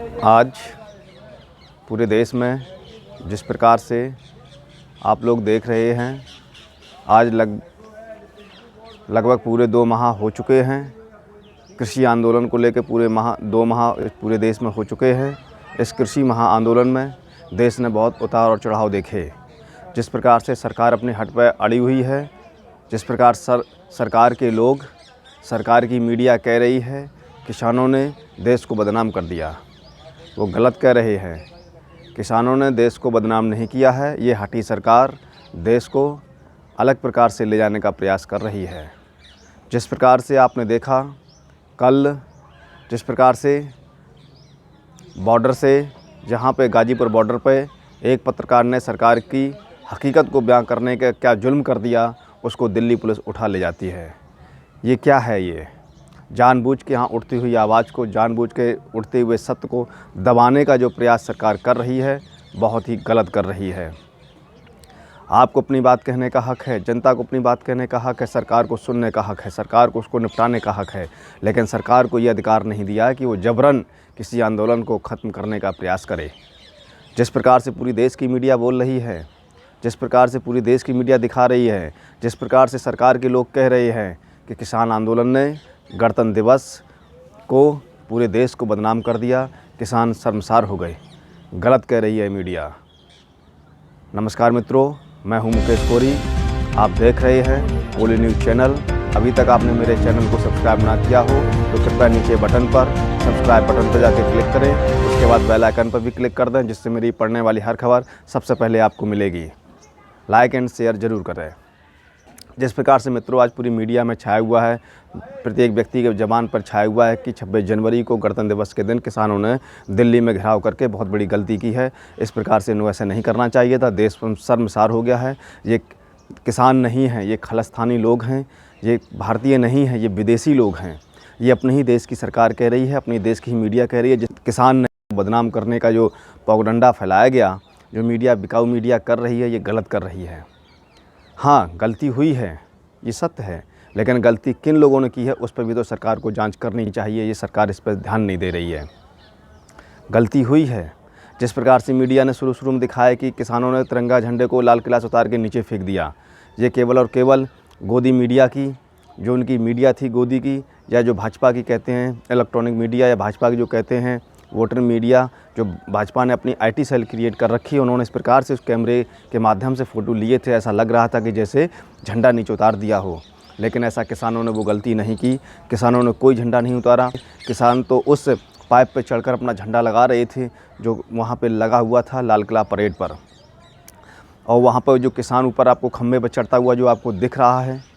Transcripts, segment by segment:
आज पूरे देश में जिस प्रकार से आप लोग देख रहे हैं, आज लगभग पूरे 2 माह हो चुके हैं। कृषि आंदोलन को लेकर पूरे 2 माह पूरे देश में हो चुके हैं। इस कृषि महा आंदोलन में देश ने बहुत उतार और चढ़ाव देखे। जिस प्रकार से सरकार अपनी हट पर अड़ी हुई है, जिस प्रकार सरकार के लोग, सरकार की मीडिया कह रही है किसानों ने देश को बदनाम कर दिया, वो गलत कह रहे हैं। किसानों ने देश को बदनाम नहीं किया है। ये हठी सरकार देश को अलग प्रकार से ले जाने का प्रयास कर रही है। जिस प्रकार से आपने देखा कल, जिस प्रकार से बॉर्डर से, जहाँ पे गाजीपुर बॉर्डर पे एक पत्रकार ने सरकार की हकीकत को बयां करने का क्या जुल्म कर दिया, उसको दिल्ली पुलिस उठा ले जाती है। ये क्या है? ये जानबूझ के यहाँ उठती हुई आवाज़ को, जानबूझ के उठते हुए सत्य को दबाने का जो प्रयास सरकार कर रही है, बहुत ही गलत कर रही है। आपको अपनी बात कहने का हक़ है, जनता को अपनी बात कहने का हक़ है, सरकार को सुनने का हक़ है, सरकार को उसको निपटाने का हक़ है। लेकिन सरकार को ये अधिकार नहीं दिया है कि वो जबरन किसी आंदोलन को ख़त्म करने का प्रयास करे। जिस प्रकार से पूरी देश की मीडिया बोल रही है, जिस प्रकार से पूरी देश की मीडिया दिखा रही है, जिस प्रकार से सरकार के लोग कह रहे हैं कि किसान आंदोलन ने गणतंत्र दिवस को पूरे देश को बदनाम कर दिया, किसान शर्मसार हो गए, गलत कह रही है मीडिया। नमस्कार मित्रों, मैं हूं मुकेश कोरी। आप देख रहे हैं ओली न्यूज़ चैनल। अभी तक आपने मेरे चैनल को सब्सक्राइब ना किया हो तो कृपया नीचे बटन पर सब्सक्राइब बटन पर जाकर क्लिक करें। उसके बाद बेल आइकन पर भी क्लिक कर दें, जिससे मेरी पढ़ने वाली हर खबर सबसे पहले आपको मिलेगी। लाइक एंड शेयर ज़रूर करें। जिस प्रकार से मित्रों आज पूरी मीडिया में छाया हुआ है, प्रत्येक व्यक्ति के ज़बान पर छाया हुआ है कि 26 जनवरी को गणतंत्र दिवस के दिन किसानों ने दिल्ली में घेराव करके बहुत बड़ी गलती की है। इस प्रकार से इन्हें ऐसा नहीं करना चाहिए था। देश शर्मसार हो गया है। ये किसान नहीं हैं, ये खालिस्तानी लोग हैं, ये भारतीय नहीं हैं, ये विदेशी लोग हैं। ये अपने ही देश की सरकार कह रही है, अपनी देश की मीडिया कह रही है। जिस किसान ने बदनाम करने का जो प्रोपेगेंडा फैलाया गया, जो मीडिया बिकाऊ मीडिया कर रही है, ये गलत कर रही है। हाँ, गलती हुई है, ये सत्य है, लेकिन गलती किन लोगों ने की है उस पर भी तो सरकार को जांच करनी चाहिए। ये सरकार इस पर ध्यान नहीं दे रही है। गलती हुई है। जिस प्रकार से मीडिया ने शुरू में दिखाया कि किसानों ने तिरंगा झंडे को लाल किला से उतार के नीचे फेंक दिया, ये केवल और केवल गोदी मीडिया की, जो उनकी मीडिया थी गोदी की, या जो भाजपा की कहते हैं इलेक्ट्रॉनिक मीडिया, या भाजपा की जो कहते हैं वोटर मीडिया, जो भाजपा ने अपनी IT सेल क्रिएट कर रखी है, उन्होंने इस प्रकार से उस कैमरे के माध्यम से फ़ोटो लिए थे, ऐसा लग रहा था कि जैसे झंडा नीचे उतार दिया हो। लेकिन ऐसा किसानों ने वो गलती नहीं की। किसानों ने कोई झंडा नहीं उतारा। किसान तो उस पाइप पर चढ़कर अपना झंडा लगा रहे थे जो वहाँ पर लगा हुआ था लाल किला परेड पर। और वहाँ पर जो किसान ऊपर आपको खम्भे पर चढ़ता हुआ जो आपको दिख रहा है,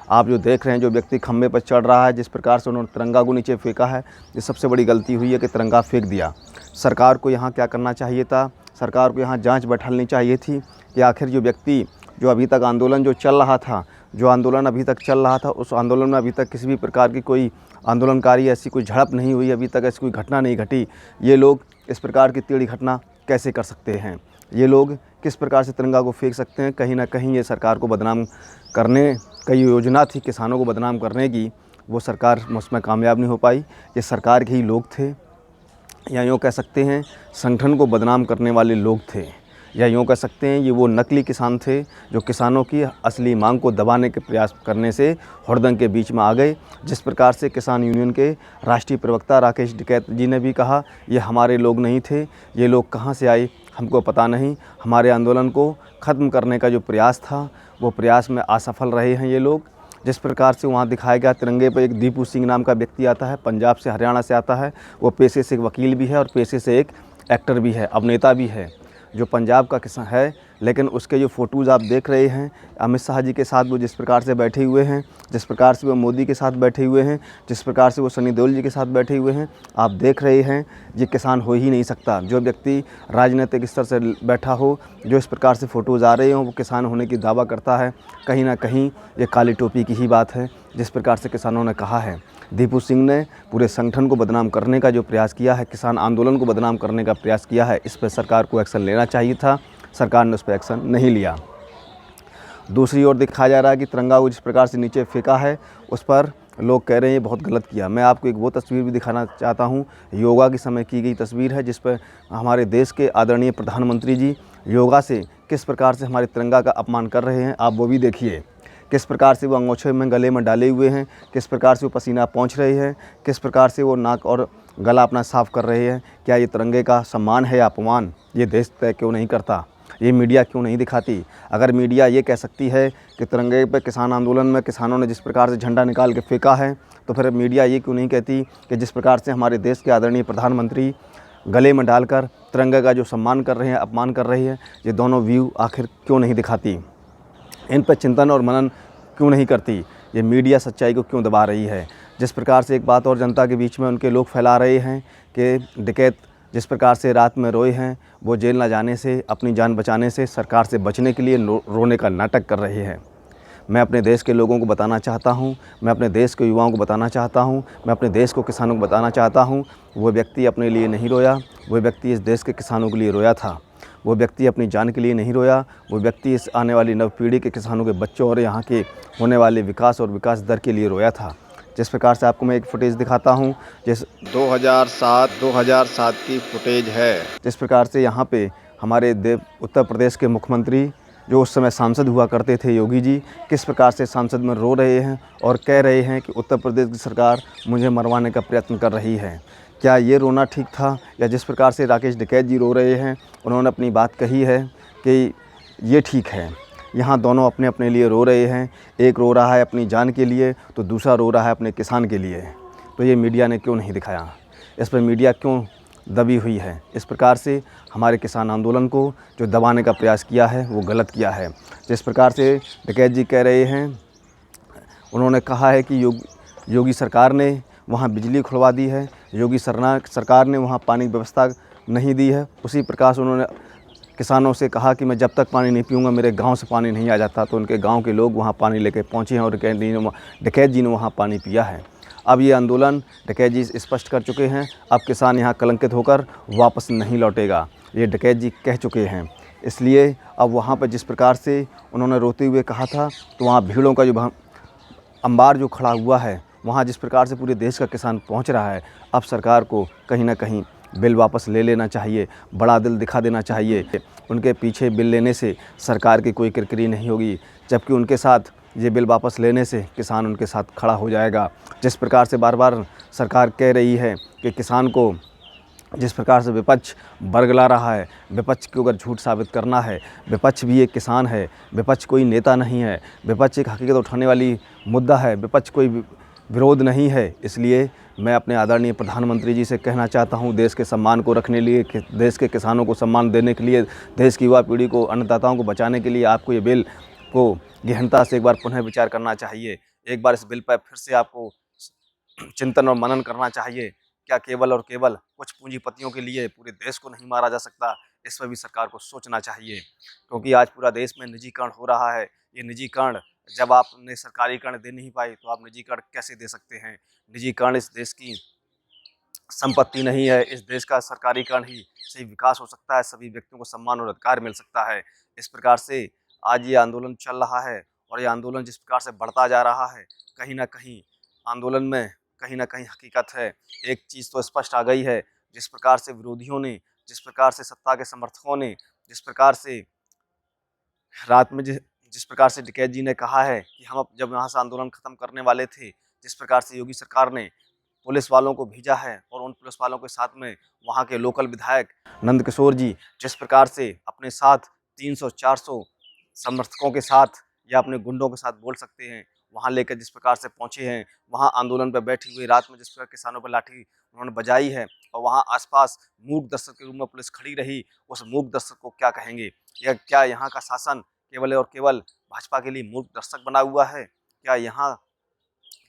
आप जो देख रहे हैं, जो व्यक्ति खम्भे पर चढ़ रहा है, जिस प्रकार से उन्होंने तिरंगा को नीचे फेंका है, ये सबसे बड़ी गलती हुई है कि तिरंगा फेंक दिया। सरकार को यहाँ क्या करना चाहिए था? सरकार को यहाँ जांच बैठानी चाहिए थी कि आखिर जो व्यक्ति, जो अभी तक आंदोलन जो चल रहा था, जो आंदोलन अभी तक चल रहा था, उस आंदोलन में अभी तक किसी भी प्रकार की कोई आंदोलनकारी ऐसी कोई झड़प नहीं हुई, अभी तक ऐसी कोई घटना नहीं घटी। ये लोग इस प्रकार की टेढ़ी घटना कैसे कर सकते हैं? ये लोग किस प्रकार से तिरंगा को फेंक सकते हैं? कहीं ना कहीं ये सरकार को बदनाम करने की योजना थी, किसानों को बदनाम करने की, वो सरकार उसमें कामयाब नहीं हो पाई। ये सरकार के ही लोग थे, या यूँ कह सकते हैं संगठन को बदनाम करने वाले लोग थे, या यूँ कह सकते हैं ये वो नकली किसान थे जो किसानों की असली मांग को दबाने के प्रयास करने से हुड़दंग के बीच में आ गए। जिस प्रकार से किसान यूनियन के राष्ट्रीय प्रवक्ता राकेश टिकैत जी ने भी कहा, ये हमारे लोग नहीं थे, ये लोग कहाँ से आए हमको पता नहीं। हमारे आंदोलन को ख़त्म करने का जो प्रयास था, वो प्रयास में असफल रहे हैं ये लोग। जिस प्रकार से वहाँ दिखाया गया तिरंगे पर एक दीपू सिंह नाम का व्यक्ति आता है, पंजाब से, हरियाणा से आता है। वो पेशे से एक वकील भी है और पेशे से एक एक्टर भी है, अभिनेता भी है, जो पंजाब का किसान है। लेकिन उसके जो फ़ोटोज़ आप देख रहे हैं अमित शाह जी के साथ, वो जिस प्रकार से बैठे हुए हैं, जिस प्रकार से वो मोदी के साथ बैठे हुए हैं, जिस प्रकार से वो सनी देओल जी के साथ बैठे हुए हैं, आप देख रहे हैं, ये किसान हो ही नहीं सकता। जो व्यक्ति राजनीतिक स्तर से बैठा हो, जो इस प्रकार से फ़ोटोज़ आ रहे हों, वो किसान होने की दावा करता है। कहीं ना कहीं ये काली टोपी की ही बात है। जिस प्रकार से किसानों ने कहा है, दीपू सिंह ने पूरे संगठन को बदनाम करने का जो प्रयास किया है, किसान आंदोलन को बदनाम करने का प्रयास किया है, इस पर सरकार को एक्शन लेना चाहिए था। सरकार ने उस पर एक्शन नहीं लिया। दूसरी ओर दिखाया जा रहा है कि तिरंगा को जिस प्रकार से नीचे फेंका है, उस पर लोग कह रहे हैं ये बहुत गलत किया। मैं आपको एक वो तस्वीर भी दिखाना चाहता हूँ, योगा के समय की गई तस्वीर है, जिस पर हमारे देश के आदरणीय प्रधानमंत्री जी योगा से किस प्रकार से हमारे तिरंगा का अपमान कर रहे हैं। आप वो भी देखिए, किस प्रकार से वो अंगोछे में गले में डाले हुए हैं, किस प्रकार से वो पसीना पोंछ रहे हैं, किस प्रकार से वो नाक और गला अपना साफ़ कर रहे हैं। क्या ये तिरंगे का सम्मान है या अपमान? ये देश तय क्यों नहीं करता? ये मीडिया क्यों नहीं दिखाती? अगर मीडिया ये कह सकती है कि तिरंगे पर किसान आंदोलन में किसानों ने जिस प्रकार से झंडा निकाल के फेंका है, तो फिर मीडिया ये क्यों नहीं कहती कि जिस प्रकार से हमारे देश के आदरणीय प्रधानमंत्री गले में डालकर तिरंगे का जो सम्मान कर रहे हैं, अपमान कर रहे हैं, ये दोनों व्यू आखिर क्यों नहीं दिखाती? इन पर चिंतन और मनन क्यों नहीं करती? ये मीडिया सच्चाई को क्यों दबा रही है? जिस प्रकार से एक बात और जनता के बीच में उनके लोग फैला रहे हैं कि डकैत जिस प्रकार से रात में रोए हैं, वो जेल ना जाने से, अपनी जान बचाने से, सरकार से बचने के लिए रोने का नाटक कर रहे हैं। मैं अपने देश के लोगों को बताना चाहता हूँ, मैं अपने देश के युवाओं को बताना चाहता हूँ, मैं अपने देश को किसानों को बताना चाहता हूँ, वो व्यक्ति अपने लिए नहीं रोया, वो व्यक्ति इस देश के किसानों के लिए रोया था। वो व्यक्ति अपनी जान के लिए नहीं रोया, वो व्यक्ति इस आने वाली नव पीढ़ी के किसानों के बच्चों और यहाँ के होने वाले विकास और विकास दर के लिए रोया था। जिस प्रकार से आपको मैं एक फुटेज दिखाता हूँ, जिस 2007 की फुटेज है। जिस प्रकार से यहाँ पे हमारे उत्तर प्रदेश के मुख्यमंत्री जो उस समय सांसद हुआ करते थे, योगी जी, किस प्रकार से सांसद में रो रहे हैं और कह रहे हैं कि उत्तर प्रदेश की सरकार मुझे मरवाने का प्रयत्न कर रही है। क्या ये रोना ठीक था? या जिस प्रकार से राकेश डकैत जी रो रहे हैं, उन्होंने अपनी बात कही है कि ये ठीक है? यहाँ दोनों अपने अपने लिए रो रहे हैं, एक रो रहा है अपनी जान के लिए, तो दूसरा रो रहा है अपने किसान के लिए। तो ये मीडिया ने क्यों नहीं दिखाया? इस पर मीडिया क्यों दबी हुई है? इस प्रकार से हमारे किसान आंदोलन को जो दबाने का प्रयास किया है वो गलत किया है। जिस प्रकार से डकैत जी कह रहे हैं, उन्होंने कहा है कि योगी सरकार ने वहाँ बिजली खुलवा दी है, योगी सरकार ने वहाँ पानी की व्यवस्था नहीं दी है। उसी प्रकार से उन्होंने किसानों से कहा कि मैं जब तक पानी नहीं पीऊँगा मेरे गांव से पानी नहीं आ जाता। तो उनके गांव के लोग वहाँ पानी लेके पहुँचे हैं और डकैत जी ने वहाँ पानी पिया है। अब ये आंदोलन डकैत जी स्पष्ट कर चुके हैं, अब किसान यहाँ कलंकित होकर वापस नहीं लौटेगा, ये डकैत जी कह चुके हैं। इसलिए अब वहाँ पर जिस प्रकार से उन्होंने रोते हुए कहा था, तो वहाँ भीड़ों का जो अंबार जो खड़ा हुआ है, वहाँ जिस प्रकार से पूरे देश का किसान पहुँच रहा है, अब सरकार को कहीं ना कहीं बिल वापस ले लेना चाहिए, बड़ा दिल दिखा देना चाहिए। उनके पीछे बिल लेने से सरकार की कोई किरकिरी नहीं होगी, जबकि उनके साथ ये बिल वापस लेने से किसान उनके साथ खड़ा हो जाएगा। जिस प्रकार से बार बार सरकार कह रही है कि किसान को, जिस प्रकार से विपक्ष बरगला रहा है, विपक्ष को अगर झूठ साबित करना है, विपक्ष भी एक किसान है, विपक्ष कोई नेता नहीं है, विपक्ष एक हकीकत उठाने वाली मुद्दा है, विपक्ष कोई विरोध नहीं है। इसलिए मैं अपने आदरणीय प्रधानमंत्री जी से कहना चाहता हूं, देश के सम्मान को रखने लिए, देश के किसानों को सम्मान देने के लिए, देश की युवा पीढ़ी को, अन्नदाताओं को बचाने के लिए आपको ये बिल को गहनता से एक बार पुनः विचार करना चाहिए। एक बार इस बिल पर फिर से आपको चिंतन और मनन करना चाहिए। क्या केवल और केवल कुछ पूंजीपतियों के लिए पूरे देश को नहीं मारा जा सकता? इस पर भी सरकार को सोचना चाहिए, क्योंकि आज पूरा देश में निजीकरण हो रहा है। ये निजीकरण, जब आपने सरकारीकरण दे नहीं पाए तो आप निजीकरण कैसे दे सकते हैं? निजीकरण इस देश की संपत्ति नहीं है, इस देश का सरकारीकरण ही से विकास हो सकता है, सभी व्यक्तियों को सम्मान और अधिकार मिल सकता है। इस प्रकार से आज ये आंदोलन चल रहा है, और ये आंदोलन जिस प्रकार से बढ़ता जा रहा है, कहीं ना कहीं आंदोलन में कहीं ना कहीं हकीकत है। एक चीज़ तो स्पष्ट आ गई है, जिस प्रकार से विरोधियों ने, जिस प्रकार से सत्ता के समर्थकों ने, जिस प्रकार से रात में जिस प्रकार से डकैत जी ने कहा है कि हम अब जब यहाँ से आंदोलन खत्म करने वाले थे, जिस प्रकार से योगी सरकार ने पुलिस वालों को भेजा है, और उन पुलिस वालों के साथ में वहाँ के लोकल विधायक नंदकिशोर जी जिस प्रकार से अपने साथ 300-400 समर्थकों के साथ या अपने गुंडों के साथ बोल सकते हैं, वहाँ लेकर जिस प्रकार से पहुँचे हैं, वहाँ आंदोलन पर बैठी हुई रात में जिस प्रकार किसानों पर लाठी उन्होंने बजाई है, और वहाँ आसपास मूक दर्शक के रूप में पुलिस खड़ी रही, उस मूक दर्शक को क्या कहेंगे? या क्या यहाँ का शासन केवल और केवल भाजपा के लिए मूक दर्शक बना हुआ है? क्या यहाँ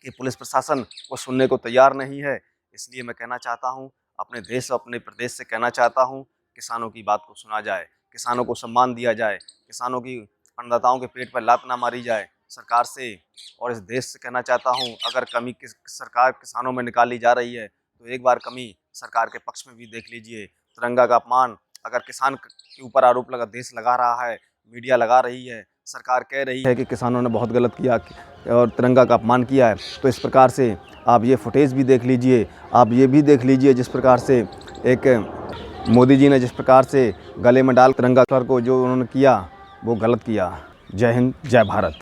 कि पुलिस प्रशासन को सुनने को तैयार नहीं है? इसलिए मैं कहना चाहता हूँ, अपने देश और अपने प्रदेश से कहना चाहता हूँ, किसानों की बात को सुना जाए, किसानों को सम्मान दिया जाए, किसानों की, अन्नदाताओं के पेट पर लात ना मारी जाए सरकार से। और इस देश से कहना चाहता हूँ, अगर कमी सरकार किसानों में निकाली जा रही है, तो एक बार कमी सरकार के पक्ष में भी देख लीजिए। तिरंगा का अपमान अगर किसान के ऊपर आरोप लगा, देश लगा रहा है, मीडिया लगा रही है, सरकार कह रही है कि किसानों ने बहुत गलत किया और तिरंगा का अपमान किया है। तो इस प्रकार से आप ये फुटेज भी देख लीजिए, आप ये भी देख लीजिए जिस प्रकार से एक मोदी जी ने जिस प्रकार से गले में डाल तिरंगा सर को जो उन्होंने किया वो गलत किया। जय हिंद, जय भारत।